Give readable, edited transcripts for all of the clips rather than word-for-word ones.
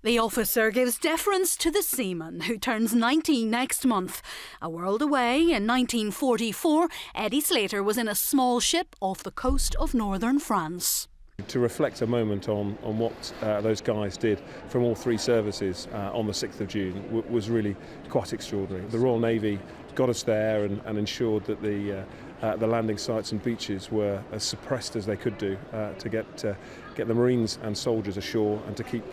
The officer gives deference to the seaman, who turns 90 next month. A world away, in 1944, Eddie Slater was in a small ship off the coast of northern France. To reflect a moment on what those guys did from all three services on the 6th of June was really quite extraordinary. The Royal Navy got us there and ensured that the landing sites and beaches were as suppressed as they could do to get the Marines and soldiers ashore and to keep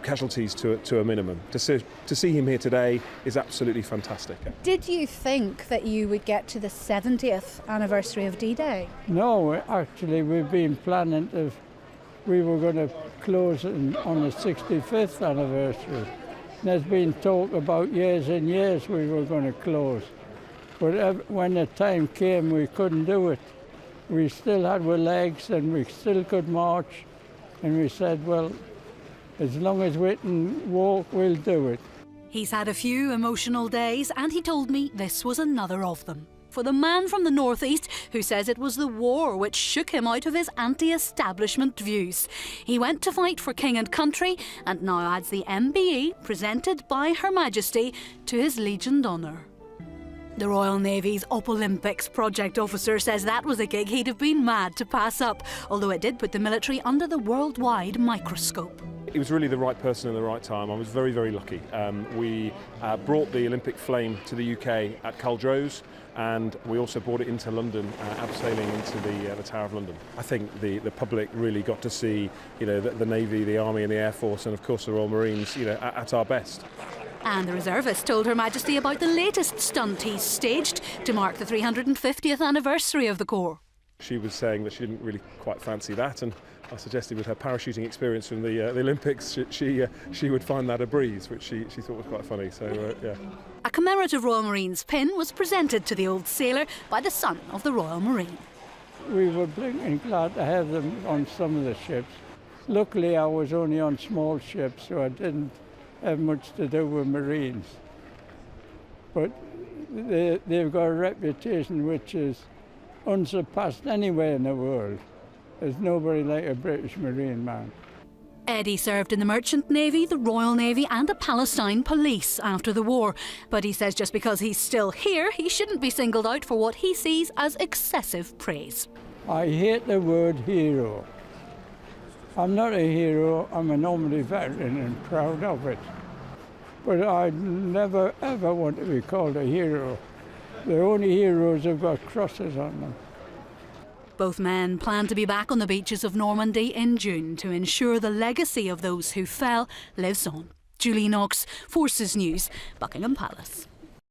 casualties to a minimum. To see him here today is absolutely fantastic. Did you think that you would get to the 70th anniversary of D-Day? No, actually we've been planning we were going to close on the 65th anniversary. There's been talk about years and years we were going to close. But when the time came, we couldn't do it. We still had our legs and we still could march. And we said, well, as long as we can walk, we'll do it. He's had a few emotional days, and he told me this was another of them. For the man from the northeast who says it was the war which shook him out of his anti-establishment views. He went to fight for king and country and now adds the MBE, presented by Her Majesty, to his Legion d'Honour. The Royal Navy's Olympics project officer says that was a gig he'd have been mad to pass up, although it did put the military under the worldwide microscope. He was really the right person in the right time. I was very, very lucky. We brought the Olympic flame to the UK at Culdrose, and we also brought it into London, abseiling into the Tower of London. I think the public really got to see, the Navy, the Army and the Air Force, and of course the Royal Marines, at our best. And the reservist told Her Majesty about the latest stunt he's staged to mark the 350th anniversary of the Corps. She was saying that she didn't really quite fancy that, and I suggested with her parachuting experience from the Olympics, she would find that a breeze, which she thought was quite funny. So yeah. A commemorative Royal Marines pin was presented to the old sailor by the son of the Royal Marine. We were blinking glad to have them on some of the ships. Luckily, I was only on small ships, so I didn't have much to do with Marines. But they've got a reputation which is unsurpassed anywhere in the world. There's nobody like a British Marine man. Eddie served in the Merchant Navy, the Royal Navy and the Palestine Police after the war. But he says just because he's still here, he shouldn't be singled out for what he sees as excessive praise. I hate the word hero. I'm not a hero, I'm a Normandy veteran and proud of it. But I never ever want to be called a hero. The only heroes have got crosses on them. Both men plan to be back on the beaches of Normandy in June to ensure the legacy of those who fell lives on. Julie Knox, Forces News, Buckingham Palace.